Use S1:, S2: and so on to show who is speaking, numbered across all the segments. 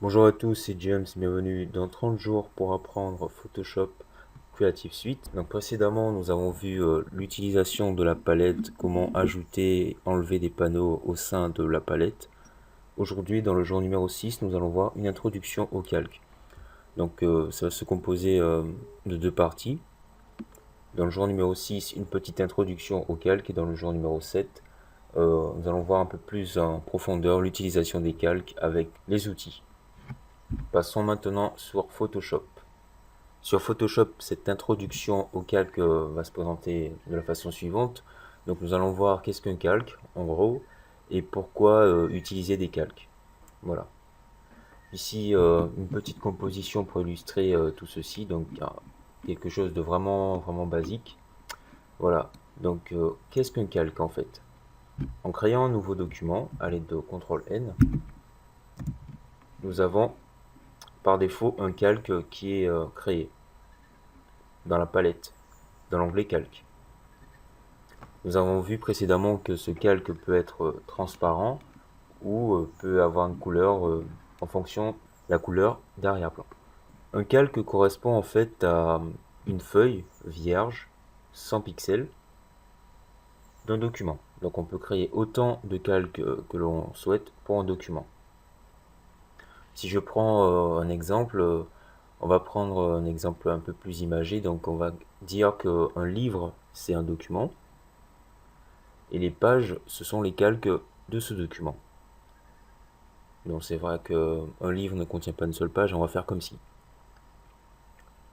S1: Bonjour à tous, c'est James, bienvenue dans 30 jours pour apprendre Photoshop Creative Suite. Donc précédemment, nous avons vu l'utilisation de la palette, comment ajouter, enlever des panneaux au sein de la palette. Aujourd'hui, dans le jour numéro 6, nous allons voir une introduction au calque. Donc ça va se composer de deux parties. Dans le jour numéro 6, une petite introduction au calque et dans le jour numéro 7, nous allons voir un peu plus en profondeur l'utilisation des calques avec les outils. Passons maintenant sur Photoshop. Sur Photoshop, cette introduction au calque va se présenter de la façon suivante. Donc nous allons voir qu'est-ce qu'un calque, en gros, et pourquoi utiliser des calques. Voilà. Ici, une petite composition pour illustrer tout ceci. Donc quelque chose de vraiment basique. Voilà. Donc qu'est-ce qu'un calque en fait? En créant un nouveau document à l'aide de CTRL-N, nous avons par défaut un calque qui est créé dans la palette, dans l'onglet calque. Nous avons vu précédemment que ce calque peut être transparent ou peut avoir une couleur en fonction de la couleur d'arrière-plan. Un calque correspond en fait à une feuille vierge, sans pixels, d'un document. Donc on peut créer autant de calques que l'on souhaite pour un document. Si je prends un exemple, on va prendre un exemple un peu plus imagé. Donc on va dire qu'un livre, c'est un document. Et les pages, ce sont les calques de ce document. Donc c'est vrai qu'un livre ne contient pas une seule page, on va faire comme si.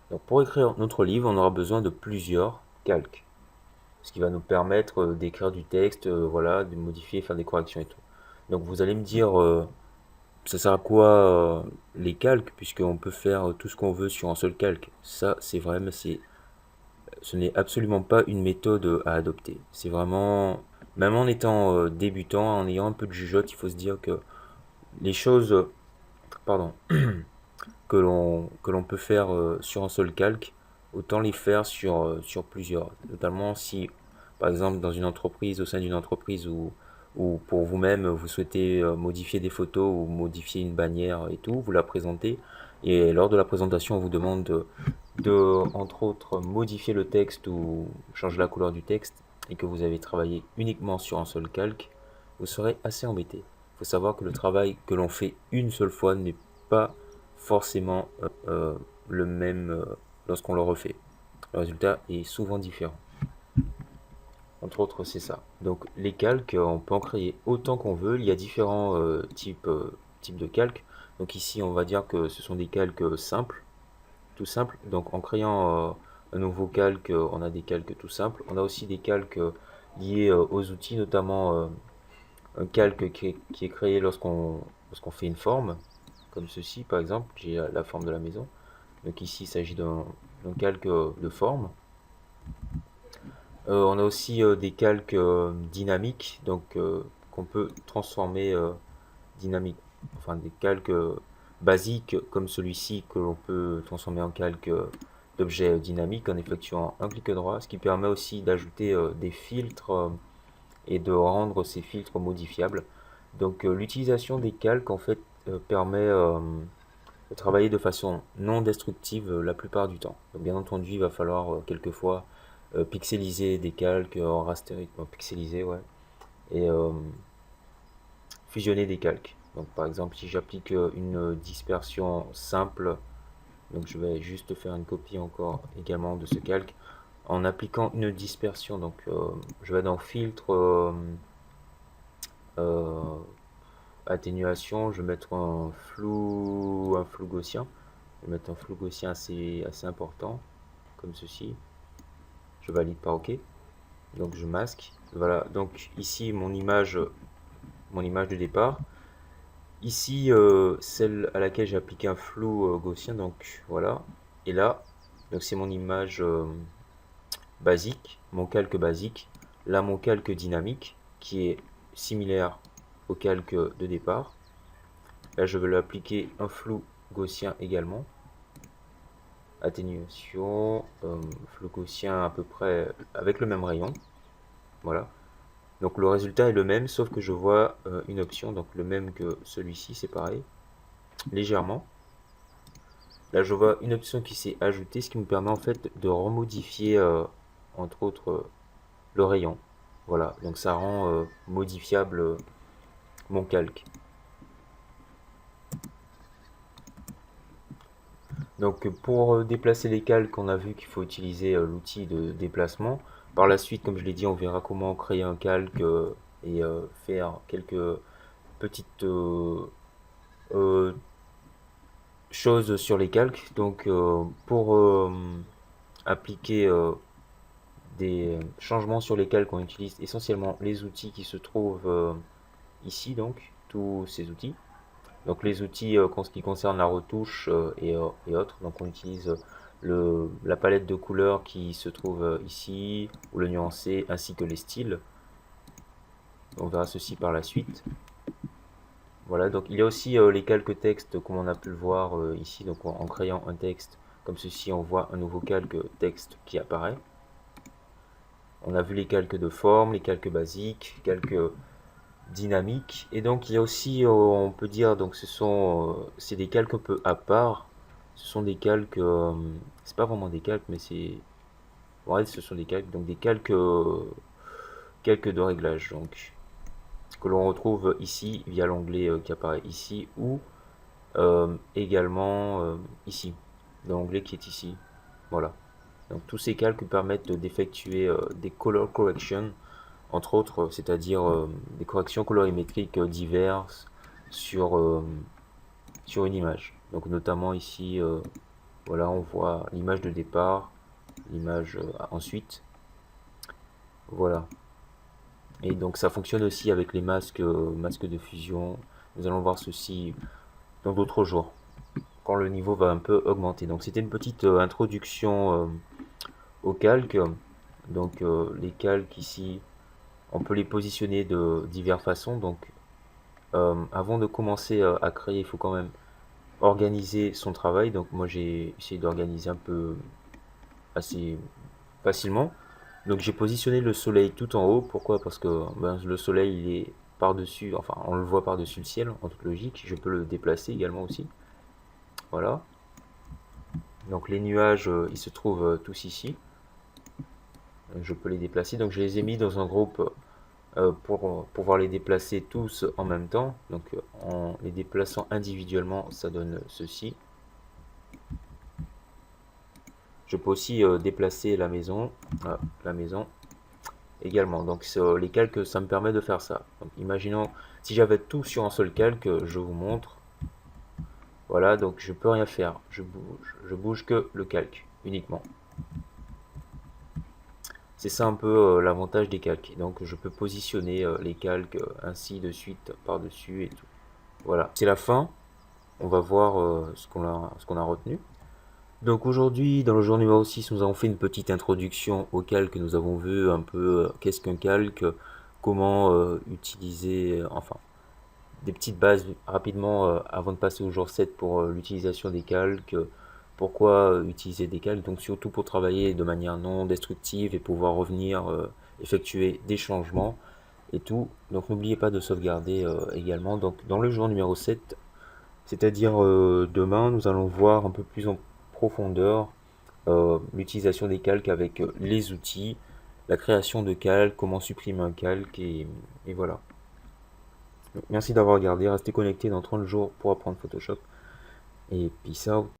S1: Donc pour écrire notre livre, on aura besoin de plusieurs calques. Ce qui va nous permettre d'écrire du texte, voilà, de modifier, faire des corrections et tout. Donc vous allez me dire, ça sert à quoi les calques, puisqu'on peut faire tout ce qu'on veut sur un seul calque. Ça c'est vrai, mais ce n'est absolument pas une méthode à adopter. C'est vraiment, même en étant débutant, en ayant un peu de jugeote, il faut se dire que les choses, pardon, que l'on peut faire sur un seul calque, autant les faire sur plusieurs. Notamment si, par exemple, dans une entreprise, au sein d'une entreprise ou pour vous-même, vous souhaitez modifier des photos ou modifier une bannière et tout, vous la présentez. Et lors de la présentation, on vous demande entre autres, modifier le texte ou changer la couleur du texte et que vous avez travaillé uniquement sur un seul calque, vous serez assez embêté. Il faut savoir que le travail que l'on fait une seule fois n'est pas forcément le même lorsqu'on le refait. Le résultat est souvent différent. Entre autres, c'est ça. Donc les calques, on peut en créer autant qu'on veut. Il y a différents types de calques. Donc ici, on va dire que ce sont des calques simples, tout simple. Donc en créant un nouveau calque, on a des calques tout simples. On a aussi des calques liés aux outils, notamment un calque qui est créé lorsqu'on fait une forme, comme ceci par exemple. J'ai la forme de la maison. Donc ici, il s'agit d'un calque de forme. On a aussi des calques dynamiques, donc qu'on peut transformer dynamique, enfin des calques basiques comme celui-ci que l'on peut transformer en calque d'objet dynamique en effectuant un clic droit, ce qui permet aussi d'ajouter des filtres et de rendre ces filtres modifiables. Donc l'utilisation des calques en fait permet de travailler de façon non destructive la plupart du temps. Donc, bien entendu, il va falloir quelquefois pixeliser des calques en raster, pixeliser, ouais, et fusionner des calques. Donc par exemple, si j'applique une dispersion simple, donc je vais juste faire une copie encore également de ce calque en appliquant une dispersion. Donc je vais dans filtre, euh, atténuation, je vais mettre un flou gaussien. Je vais mettre un flou gaussien assez important, comme ceci. Je valide par OK. Donc je masque. Voilà, donc ici mon image de départ. Ici, celle à laquelle j'ai appliqué un flou gaussien, donc voilà. Et là, donc c'est mon image basique, mon calque basique. Là, mon calque dynamique, qui est similaire au calque de départ. Là, je vais lui appliquer un flou gaussien également. Atténuation, flou gaussien à peu près avec le même rayon. Voilà. Donc le résultat est le même, sauf que je vois une option, donc le même que celui-ci, c'est pareil. légèrement. Là, je vois une option qui s'est ajoutée, ce qui me permet en fait de remodifier, entre autres, le rayon. Voilà, donc ça rend modifiable mon calque. Donc pour déplacer les calques, on a vu qu'il faut utiliser l'outil de déplacement. Par la suite, comme je l'ai dit, on verra comment créer un calque et faire quelques petites euh, choses sur les calques. Donc pour appliquer des changements sur les calques, on utilise essentiellement les outils qui se trouvent ici, donc tous ces outils. Donc les outils en ce qui concerne la retouche et autres, donc on utilise la palette de couleurs qui se trouve ici, ou le nuancé, ainsi que les styles. On verra ceci par la suite. Voilà, donc il y a aussi les calques texte, comme on a pu le voir ici. Donc en créant un texte comme ceci, on voit un nouveau calque texte qui apparaît. On a vu les calques de forme, les calques basiques, calques dynamiques. Et donc il y a aussi, on peut dire, donc c'est des calques un peu à part. Ce sont des calques, c'est pas vraiment des calques, mais ouais, ce sont des calques, donc des calques de réglage, donc que l'on retrouve ici via l'onglet qui apparaît ici, ou également ici, dans l'onglet qui est ici. Voilà. Donc tous ces calques permettent d'effectuer des color corrections, entre autres, c'est-à-dire des corrections colorimétriques diverses sur, sur une image. Donc notamment ici, voilà, on voit l'image de départ, l'image ensuite. Voilà. Et donc ça fonctionne aussi avec les masques de fusion. Nous allons voir ceci dans d'autres jours, quand le niveau va un peu augmenter. Donc c'était une petite introduction au calque. Donc les calques ici, on peut les positionner de diverses façons. Donc avant de commencer à créer, il faut quand même organiser son travail. Donc moi j'ai essayé d'organiser un peu assez facilement. Donc j'ai positionné le soleil tout en haut. Pourquoi? Parce que le soleil il est par-dessus, enfin on le voit par-dessus le ciel en toute logique. Je peux le déplacer également aussi. Voilà. Donc les nuages, ils se trouvent tous ici. Je peux les déplacer. Donc je les ai mis dans un groupe pour pouvoir les déplacer tous en même temps. Donc en les déplaçant individuellement, ça donne ceci. Je peux aussi déplacer la maison également. Donc les calques, ça me permet de faire ça. Donc imaginons, si j'avais tout sur un seul calque, je vous montre. Voilà, donc je peux rien faire. Je bouge que le calque uniquement. C'est ça un peu l'avantage des calques. Donc je peux positionner les calques ainsi de suite par-dessus et tout. Voilà, c'est la fin. On va voir ce qu'on a retenu. Donc aujourd'hui, dans le jour numéro 6, nous avons fait une petite introduction au calque. Nous avons vu un peu qu'est-ce qu'un calque, comment utiliser, enfin, des petites bases rapidement avant de passer au jour 7 pour l'utilisation des calques. Pourquoi utiliser des calques? Donc surtout pour travailler de manière non destructive et pouvoir revenir effectuer des changements et tout. Donc n'oubliez pas de sauvegarder également. Donc dans le jour numéro 7, c'est-à-dire demain, nous allons voir un peu plus en profondeur l'utilisation des calques avec les outils, la création de calques, comment supprimer un calque et voilà. Donc, merci d'avoir regardé, restez connectés dans 30 jours pour apprendre Photoshop et peace out.